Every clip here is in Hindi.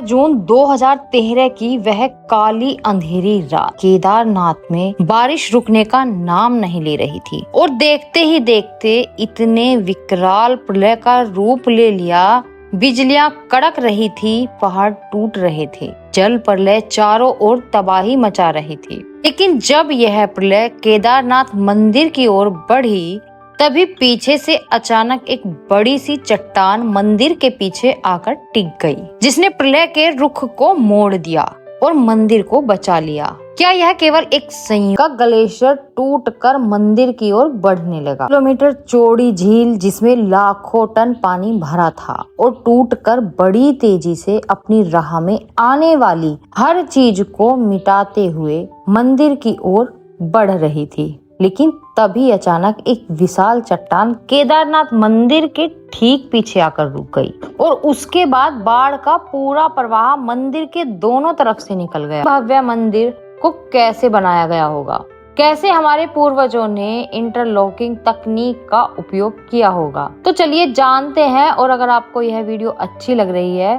जून 2013 की वह काली अंधेरी रात केदारनाथ में बारिश रुकने का नाम नहीं ले रही थी और देखते ही देखते इतने विकराल प्रलय का रूप ले लिया। बिजलियां कड़क रही थी, पहाड़ टूट रहे थे, जल प्रलय चारों ओर तबाही मचा रही थी। लेकिन जब यह प्रलय केदारनाथ मंदिर की ओर बढ़ी, तभी पीछे से अचानक एक बड़ी सी चट्टान मंदिर के पीछे आकर टिक गई, जिसने प्रलय के रुख को मोड़ दिया और मंदिर को बचा लिया। क्या यह केवल एक संयोग का? ग्लेशियर टूटकर मंदिर की ओर बढ़ने लगा। किलोमीटर चौड़ी झील जिसमें लाखों टन पानी भरा था और टूटकर बड़ी तेजी से अपनी राह में आने वाली हर चीज को मिटाते हुए मंदिर की ओर बढ़ रही थी। लेकिन तभी अचानक एक विशाल चट्टान केदारनाथ मंदिर के ठीक पीछे आकर रुक गई और उसके बाद बाढ़ का पूरा प्रवाह मंदिर के दोनों तरफ से निकल गया। भव्य मंदिर को कैसे बनाया गया होगा? कैसे हमारे पूर्वजों ने इंटरलॉकिंग तकनीक का उपयोग किया होगा? तो चलिए जानते हैं। और अगर आपको यह वीडियो अच्छी लग रही है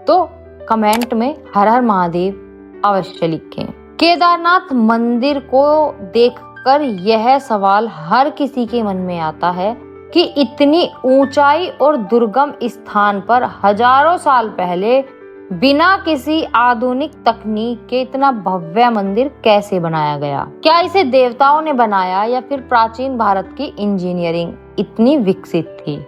तो कमेंट में हर हर महादेव अवश्य लिखें। केदारनाथ मंदिर को देख कर यह सवाल हर किसी के मन में आता है कि इतनी ऊंचाई और दुर्गम स्थान पर हजारों साल पहले बिना किसी आधुनिक तकनीक के इतना भव्य मंदिर कैसे बनाया गया? क्या इसे देवताओं ने बनाया या फिर प्राचीन भारत की इंजीनियरिंग इतनी विकसित थी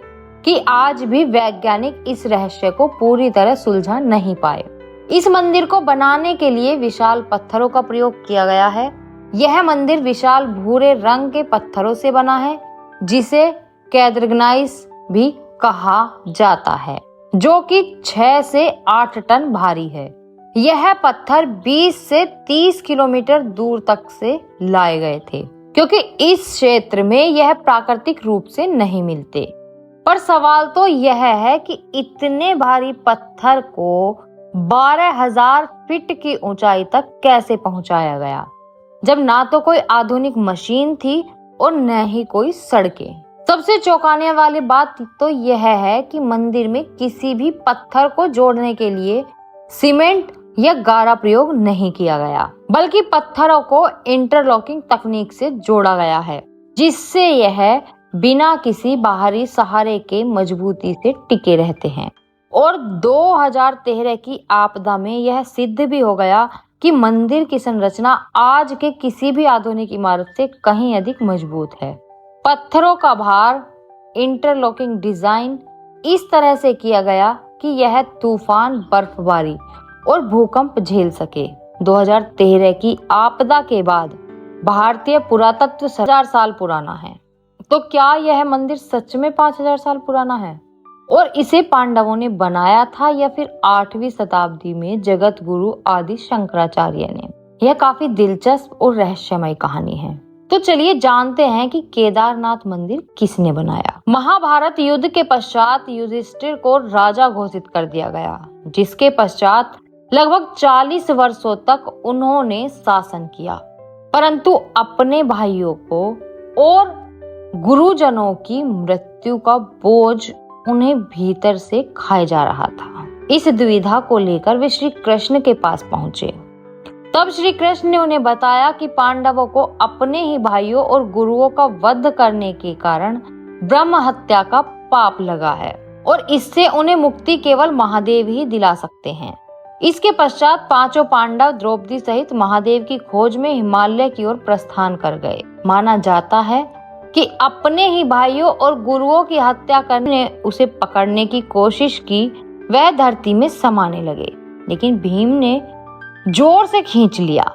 कि आज भी वैज्ञानिक इस रहस्य को पूरी तरह सुलझा नहीं पाए? इस मंदिर को बनाने के लिए विशाल पत्थरों का प्रयोग किया गया है। यह मंदिर विशाल भूरे रंग के पत्थरों से बना है, जिसे कैदरग्नाइस भी कहा जाता है, जो कि 6 से 8 टन भारी है। यह पत्थर 20 से 30 किलोमीटर दूर तक से लाए गए थे, क्योंकि इस क्षेत्र में यह प्राकृतिक रूप से नहीं मिलते। पर सवाल तो यह है कि इतने भारी पत्थर को 12,000 फीट की ऊंचाई तक कैसे पहुंचाया गया, जब ना तो कोई आधुनिक मशीन थी और न ही कोई सड़कें। सबसे चौंकाने वाली बात तो यह है कि मंदिर में किसी भी पत्थर को जोड़ने के लिए सीमेंट या गारा प्रयोग नहीं किया गया, बल्कि पत्थरों को इंटरलॉकिंग तकनीक से जोड़ा गया है, जिससे यह बिना किसी बाहरी सहारे के मजबूती से टिके रहते हैं। और 2013 की आपदा में यह सिद्ध भी हो गया कि मंदिर की संरचना आज के किसी भी आधुनिक इमारत से कहीं अधिक मजबूत है। पत्थरों का भार, इंटरलॉकिंग डिजाइन इस तरह से किया गया कि यह तूफान, बर्फबारी और भूकंप झेल सके। 2013 की आपदा के बाद भारतीय पुरातत्व 1000 साल पुराना है। तो क्या यह मंदिर सच में 5000 साल पुराना है और इसे पांडवों ने बनाया था या फिर 8वीं शताब्दी में जगत गुरु आदि शंकराचार्य ने? यह काफी दिलचस्प और रहस्यमय कहानी है। तो चलिए जानते हैं कि केदारनाथ मंदिर किसने बनाया। महाभारत युद्ध के पश्चात युधिष्ठिर को राजा घोषित कर दिया गया, जिसके पश्चात लगभग 40 वर्षों तक उन्होंने शासन किया, परंतु अपने भाइयों को और गुरुजनों की मृत्यु का बोझ उन्हें भीतर से खाए जा रहा था। इस दुविधा को लेकर वे श्री कृष्ण के पास पहुंचे। तब श्री कृष्ण ने उन्हें बताया कि पांडवों को अपने ही भाइयों और गुरुओं का वध करने के कारण ब्रह्म हत्या का पाप लगा है और इससे उन्हें मुक्ति केवल महादेव ही दिला सकते हैं। इसके पश्चात 5 पांडव द्रौपदी सहित महादेव की खोज में हिमालय की ओर प्रस्थान कर गए। माना जाता है कि अपने ही भाइयों और गुरुओं की हत्या करने उसे पकड़ने की कोशिश की, वह धरती में समाने लगे, लेकिन भीम ने जोर से खींच लिया,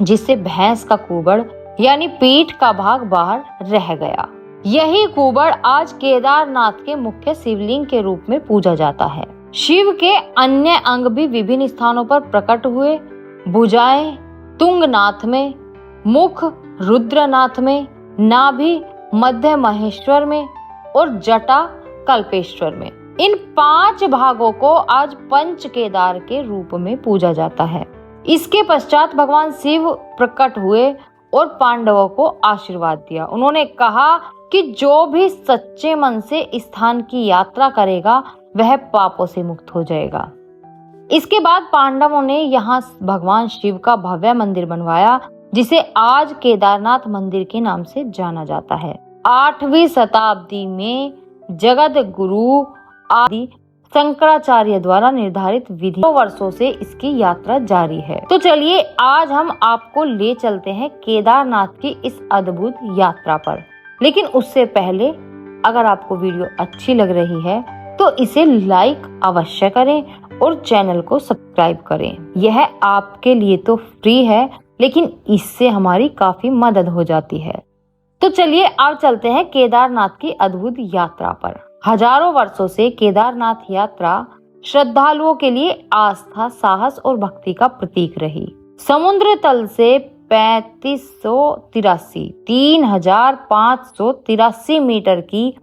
जिससे भैंस का कुबड़ यानी पीठ का भाग बाहर रह गया। यही कुबड़ आज केदारनाथ के मुख्य शिवलिंग के रूप में पूजा जाता है। शिव के अन्य अंग भी विभिन्न स्थानों पर प्रकट हुए। भुजाएं तुंगनाथ में, मुख रुद्रनाथ में, नाभि मध्य महेश्वर में और जटा कल्पेश्वर में। इन 5 भागों को आज पंच केदार के रूप में पूजा जाता है। इसके पश्चात भगवान शिव प्रकट हुए और पांडवों को आशीर्वाद दिया। उन्होंने कहा कि जो भी सच्चे मन से स्थान की यात्रा करेगा वह पापों से मुक्त हो जाएगा। इसके बाद पांडवों ने यहाँ भगवान शिव का भव्य मंदिर बनवाया, जिसे आज केदारनाथ मंदिर के नाम से जाना जाता है। 8वीं शताब्दी में जगत गुरु आदि शंकराचार्य द्वारा निर्धारित विधि वर्षों से इसकी यात्रा जारी है। तो चलिए आज हम आपको ले चलते हैं केदारनाथ की इस अद्भुत यात्रा पर। लेकिन उससे पहले अगर आपको वीडियो अच्छी लग रही है तो इसे लाइक अवश्य करें और चैनल को सब्सक्राइब करें। यह आपके लिए तो फ्री है, लेकिन इससे हमारी काफी मदद हो जाती है। तो चलिए अब चलते हैं केदारनाथ की अद्भुत यात्रा पर। हजारों वर्षों से केदारनाथ यात्रा श्रद्धालुओं के लिए आस्था, साहस और भक्ति का प्रतीक रही। समुद्र तल से 3583 मीटर की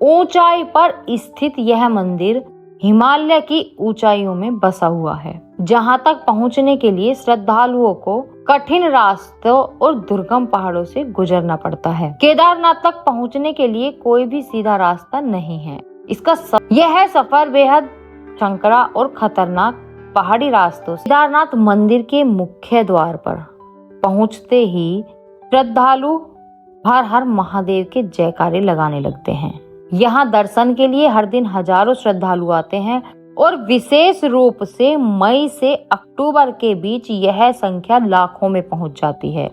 ऊंचाई पर स्थित यह मंदिर हिमालय की ऊंचाइयों में बसा हुआ है, जहां तक पहुंचने के लिए श्रद्धालुओं को कठिन रास्तों और दुर्गम पहाड़ों से गुजरना पड़ता है। केदारनाथ तक पहुंचने के लिए कोई भी सीधा रास्ता नहीं है। यह सफर बेहद संकरा और खतरनाक पहाड़ी रास्तों से केदारनाथ मंदिर के मुख्य द्वार पर पहुंचते ही श्रद्धालु हर हर महादेव के जयकारे लगाने लगते हैं। यहाँ दर्शन के लिए हर दिन हजारों श्रद्धालु आते हैं और विशेष रूप से मई से अक्टूबर के बीच यह संख्या लाखों में पहुंच जाती है।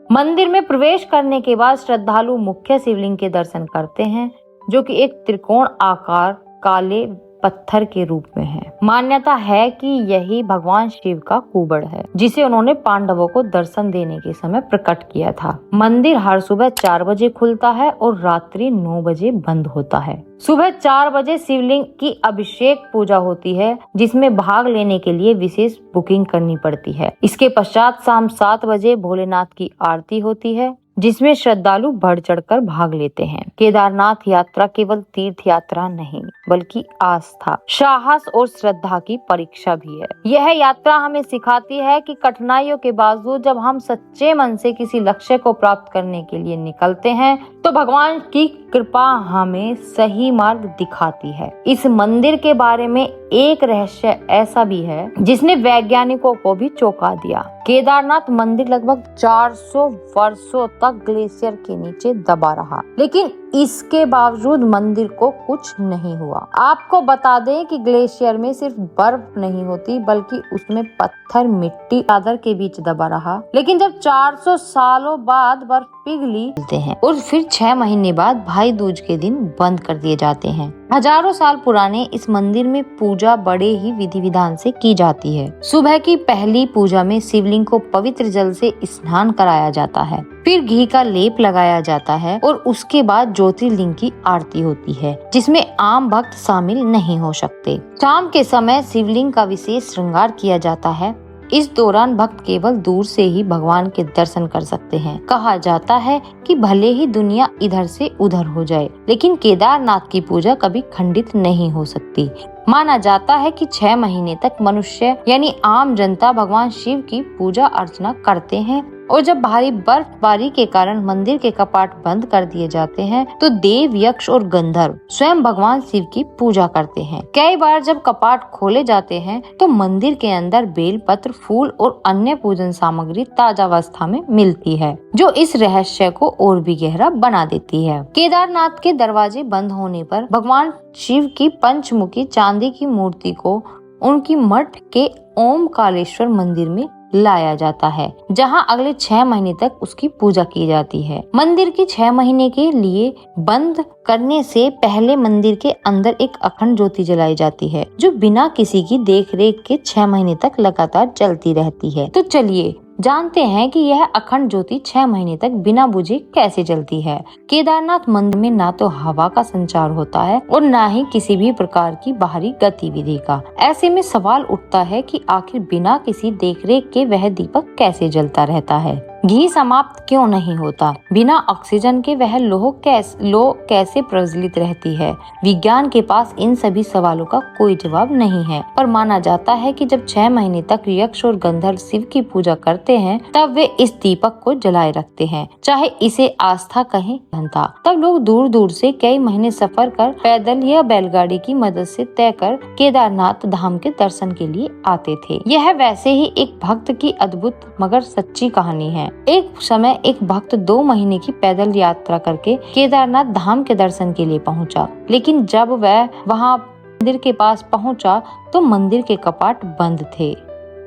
मंदिर में प्रवेश करने के बाद श्रद्धालु मुख्य शिवलिंग के दर्शन करते हैं, जो कि एक त्रिकोण आकार काले पत्थर के रूप में है। मान्यता है कि यही भगवान शिव का कुबड़ है, जिसे उन्होंने पांडवों को दर्शन देने के समय प्रकट किया था। मंदिर हर सुबह 4 बजे खुलता है और रात्रि 9 बजे बंद होता है। सुबह 4 बजे शिवलिंग की अभिषेक पूजा होती है, जिसमें भाग लेने के लिए विशेष बुकिंग करनी पड़ती है। इसके पश्चात शाम 7 बजे भोलेनाथ की आरती होती है, जिसमें श्रद्धालु बढ़ चढ़कर भाग लेते हैं। केदारनाथ यात्रा केवल तीर्थ यात्रा नहीं, बल्कि आस्था, साहस और श्रद्धा की परीक्षा भी है। यह यात्रा हमें सिखाती है कि कठिनाइयों के बावजूद जब हम सच्चे मन से किसी लक्ष्य को प्राप्त करने के लिए निकलते हैं, तो भगवान की कृपा हमें सही मार्ग दिखाती है। इस मंदिर के बारे में एक रहस्य ऐसा भी है जिसने वैज्ञानिकों को भी चौंका दिया। केदारनाथ मंदिर लगभग 400 वर्षों तक ग्लेशियर के नीचे दबा रहा, लेकिन इसके बावजूद मंदिर को कुछ नहीं हुआ। आपको बता दें कि ग्लेशियर में सिर्फ बर्फ नहीं होती, बल्कि उसमें पत्थर, मिट्टी, चादर के बीच दबा रहा। लेकिन जब 400 सालों बाद बर्फ पिघली हैं और फिर 6 महीने बाद भाई दूज के दिन बंद कर दिए जाते हैं। हजारों साल पुराने इस मंदिर में पूजा बड़े ही विधि विधान से की जाती है। सुबह की पहली पूजा में शिवलिंग को पवित्र जल से स्नान कराया जाता है, फिर घी का लेप लगाया जाता है और उसके बाद ज्योतिर्लिंग की आरती होती है, जिसमें आम भक्त शामिल नहीं हो सकते। शाम के समय शिवलिंग का विशेष श्रृंगार किया जाता है। इस दौरान भक्त केवल दूर से ही भगवान के दर्शन कर सकते हैं। कहा जाता है कि भले ही दुनिया इधर से उधर हो जाए, लेकिन केदारनाथ की पूजा कभी खंडित नहीं हो सकती। माना जाता है कि 6 महीने तक मनुष्य यानी आम जनता भगवान शिव की पूजा अर्चना करते हैं, और जब भारी बर्फबारी के कारण मंदिर के कपाट बंद कर दिए जाते हैं, तो देव, यक्ष और गंधर्व स्वयं भगवान शिव की पूजा करते हैं। कई बार जब कपाट खोले जाते हैं, तो मंदिर के अंदर बेलपत्र, फूल और अन्य पूजन सामग्री ताजा अवस्था में मिलती है, जो इस रहस्य को और भी गहरा बना देती है। केदारनाथ के दरवाजे बंद होने पर भगवान शिव की पंचमुखी चांदी की मूर्ति को उनकी मठ के ओमकारेश्वर मंदिर में लाया जाता है, जहां अगले 6 महीने तक उसकी पूजा की जाती है। मंदिर की 6 महीने के लिए बंद करने से पहले मंदिर के अंदर एक अखंड ज्योति जलाई जाती है, जो बिना किसी की देखरेख के 6 महीने तक लगातार जलती रहती है। तो चलिए जानते हैं कि यह अखंड ज्योति 6 महीने तक बिना बुझे कैसे जलती है। केदारनाथ मंदिर में ना तो हवा का संचार होता है और ना ही किसी भी प्रकार की बाहरी गतिविधि का। ऐसे में सवाल उठता है कि आखिर बिना किसी देखरेख के वह दीपक कैसे जलता रहता है। घी समाप्त क्यों नहीं होता? बिना ऑक्सीजन के वह लौह कैसे प्रज्वलित रहती है? विज्ञान के पास इन सभी सवालों का कोई जवाब नहीं है, पर माना जाता है कि जब 6 महीने तक यक्ष और गंधर्व शिव की पूजा करते हैं, तब वे इस दीपक को जलाए रखते हैं, चाहे इसे आस्था कहें धनता। तब लोग दूर दूर से कई महीने सफर कर पैदल या बैलगाड़ी की मदद से तय कर केदारनाथ धाम के दर्शन के लिए आते थे। यह वैसे ही एक भक्त की अद्भुत मगर सच्ची कहानी है। एक समय एक भक्त 2 महीने की पैदल यात्रा करके केदारनाथ धाम के दर्शन के लिए पहुंचा, लेकिन जब वह वहां मंदिर के पास पहुंचा तो मंदिर के कपाट बंद थे।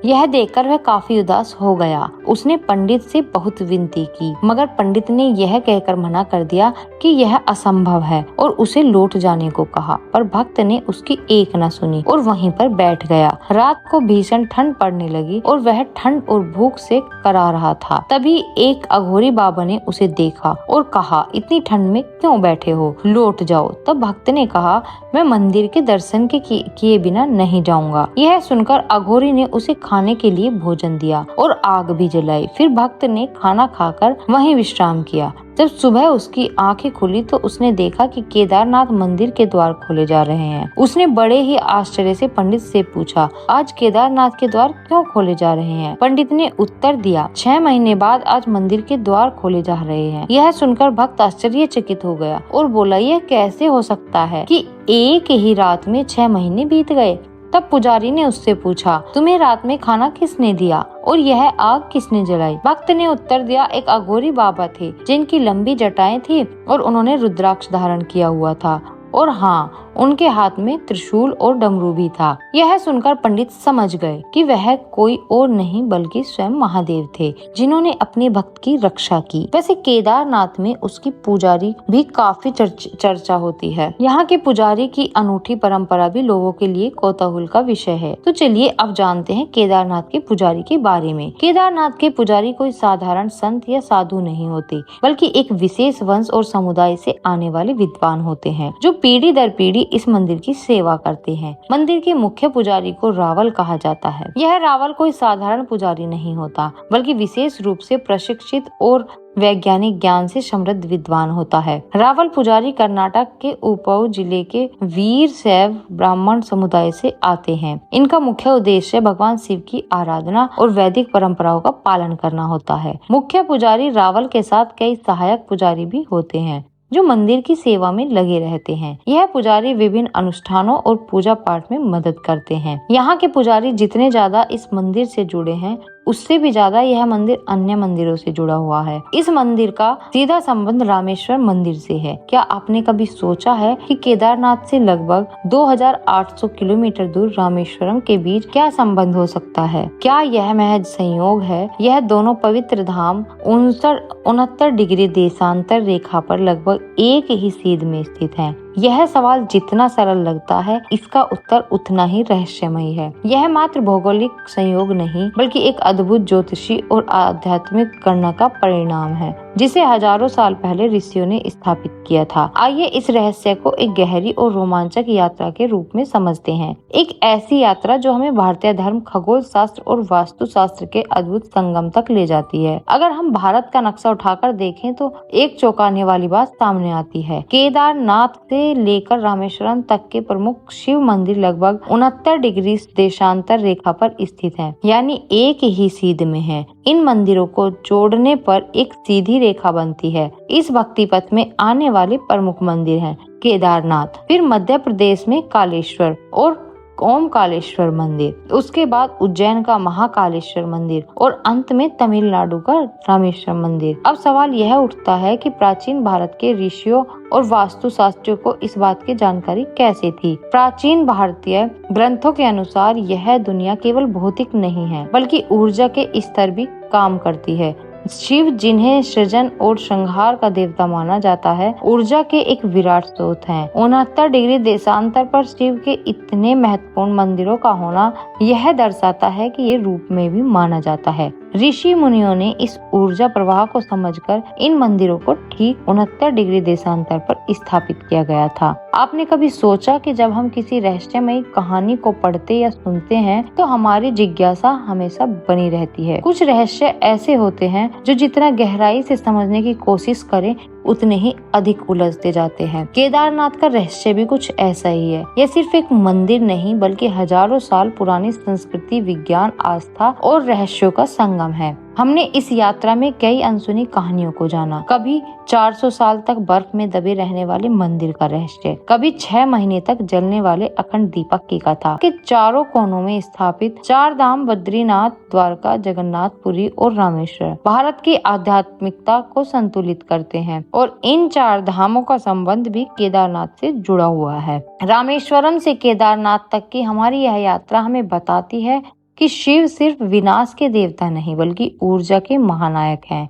यह देखकर वह काफी उदास हो गया। उसने पंडित से बहुत विनती की, मगर पंडित ने यह कहकर मना कर दिया कि यह असंभव है और उसे लौट जाने को कहा, पर भक्त ने उसकी एक न सुनी और वहीं पर बैठ गया। रात को भीषण ठंड पड़ने लगी और वह ठंड और भूख से करा रहा था। तभी एक अघोरी बाबा ने उसे देखा और कहा, इतनी ठंड में क्यों बैठे हो, लौट जाओ। तब भक्त ने कहा, मैं मंदिर के दर्शन किए बिना नहीं जाऊंगा। यह सुनकर अघोरी ने उसे खाने के लिए भोजन दिया और आग भी जलाई। फिर भक्त ने खाना खाकर वहीं विश्राम किया। जब सुबह उसकी आंखें खुली तो उसने देखा कि केदारनाथ मंदिर के द्वार खोले जा रहे हैं। उसने बड़े ही आश्चर्य से पंडित से पूछा, आज केदारनाथ के द्वार क्यों खोले जा रहे हैं? पंडित ने उत्तर दिया, 6 महीने बाद आज मंदिर के द्वार खोले जा रहे हैं। यह सुनकर भक्त आश्चर्यचकित हो गया और बोला, यह कैसे हो सकता है कि एक ही रात में 6 महीने बीत गए? तब पुजारी ने उससे पूछा, तुम्हें रात में खाना किसने दिया और यह आग किसने जलाई? भक्त ने उत्तर दिया, एक अघोरी बाबा थे जिनकी लंबी जटाएं थी और उन्होंने रुद्राक्ष धारण किया हुआ था, और हाँ, उनके हाथ में त्रिशूल और डमरू भी था। यह सुनकर पंडित समझ गए कि वह कोई और नहीं बल्कि स्वयं महादेव थे, जिन्होंने अपने भक्त की रक्षा की। वैसे केदारनाथ में उसकी पुजारी भी काफी चर्चा होती है। यहाँ के पुजारी की अनूठी परंपरा भी लोगों के लिए कौतूहल का विषय है। तो चलिए अब जानते हैं केदारनाथ के पुजारी के बारे में। केदारनाथ के पुजारी कोई साधारण संत या साधु नहीं होते, बल्कि एक विशेष वंश और समुदाय से आने वाले विद्वान होते हैं, जो पीढ़ी दर पीढ़ी इस मंदिर की सेवा करते हैं। मंदिर के मुख्य पुजारी को रावल कहा जाता है। यह रावल कोई साधारण पुजारी नहीं होता, बल्कि विशेष रूप से प्रशिक्षित और वैज्ञानिक ज्ञान से समृद्ध विद्वान होता है। रावल पुजारी कर्नाटक के उपऊ जिले के वीर शैव ब्राह्मण समुदाय से आते हैं। इनका मुख्य उद्देश्य भगवान शिव की आराधना और वैदिक परंपराओं का पालन करना होता है। मुख्य पुजारी रावल के साथ कई सहायक पुजारी भी होते हैं, जो मंदिर की सेवा में लगे रहते हैं। यह पुजारी विभिन्न अनुष्ठानों और पूजा पाठ में मदद करते हैं। यहाँ के पुजारी जितने ज्यादा इस मंदिर से जुड़े हैं, उससे भी ज्यादा यह मंदिर अन्य मंदिरों से जुड़ा हुआ है। इस मंदिर का सीधा संबंध रामेश्वर मंदिर से है। क्या आपने कभी सोचा है कि केदारनाथ से लगभग 2800 किलोमीटर दूर रामेश्वरम के बीच क्या संबंध हो सकता है? क्या यह महज संयोग है? यह दोनों पवित्र धाम 69 डिग्री देशांतर रेखा पर लगभग एक ही सीध में स्थित हैं। यह सवाल जितना सरल लगता है, इसका उत्तर उतना ही रहस्यमय है। यह मात्र भौगोलिक संयोग नहीं, बल्कि एक अद्भुत ज्योतिषी और आध्यात्मिक गणना का परिणाम है, जिसे हजारों साल पहले ऋषियों ने स्थापित किया था। आइए इस रहस्य को एक गहरी और रोमांचक यात्रा के रूप में समझते हैं। एक ऐसी यात्रा जो हमें भारतीय धर्म, खगोल शास्त्र और वास्तु शास्त्र के अद्भुत संगम तक ले जाती है। अगर हम भारत का नक्शा उठाकर देखें तो एक चौंकाने वाली बात सामने आती है। केदारनाथ से लेकर रामेश्वरम तक के प्रमुख शिव मंदिर लगभग 69 डिग्री देशांतर रेखा पर स्थित हैं, यानी एक ही सीध में है। इन मंदिरों को जोड़ने पर एक सीधी रेखा बनती है। इस भक्ति पथ में आने वाले प्रमुख मंदिर हैं केदारनाथ, फिर मध्य प्रदेश में कालेश्वर और ओमकालेश्वर मंदिर, उसके बाद उज्जैन का महाकालेश्वर मंदिर और अंत में तमिलनाडु का रामेश्वर मंदिर। अब सवाल यह उठता है कि प्राचीन भारत के ऋषियों और वास्तु शास्त्रियों को इस बात की जानकारी कैसे थी? प्राचीन भारतीय ग्रंथों के अनुसार यह दुनिया केवल भौतिक नहीं है, बल्कि ऊर्जा के स्तर भी काम करती है। शिव, जिन्हें सृजन और श्रृंगार का देवता माना जाता है, ऊर्जा के एक विराट स्रोत हैं। 69 डिग्री देशांतर पर शिव के इतने महत्वपूर्ण मंदिरों का होना यह दर्शाता है कि ये रूप में भी माना जाता है। ऋषि मुनियों ने इस ऊर्जा प्रवाह को समझकर इन मंदिरों को ठीक 69 डिग्री देशांतर पर स्थापित किया गया था। आपने कभी सोचा कि जब हम किसी रहस्यमयी कहानी को पढ़ते या सुनते हैं तो हमारी जिज्ञासा हमेशा बनी रहती है। कुछ रहस्य ऐसे होते हैं जो जितना गहराई से समझने की कोशिश करें उतने ही अधिक उलझते जाते हैं। केदारनाथ का रहस्य भी कुछ ऐसा ही है। यह सिर्फ एक मंदिर नहीं बल्कि हजारों साल पुरानी संस्कृति, विज्ञान, आस्था और रहस्यों का संगम है। हमने इस यात्रा में कई अनसुनी कहानियों को जाना। कभी 400 साल तक बर्फ में दबे रहने वाले मंदिर का रहस्य, कभी 6 महीने तक जलने वाले अखंड दीपक की कथा के चारों कोनों में स्थापित 4 धाम बद्रीनाथ, द्वारका, जगन्नाथपुरी और रामेश्वर भारत की आध्यात्मिकता को संतुलित करते हैं और इन 4 धामों का संबंध भी केदारनाथ से जुड़ा हुआ है। रामेश्वरम से केदारनाथ तक की हमारी यह यात्रा हमें बताती है कि शिव सिर्फ विनाश के देवता नहीं बल्कि ऊर्जा के महानायक हैं।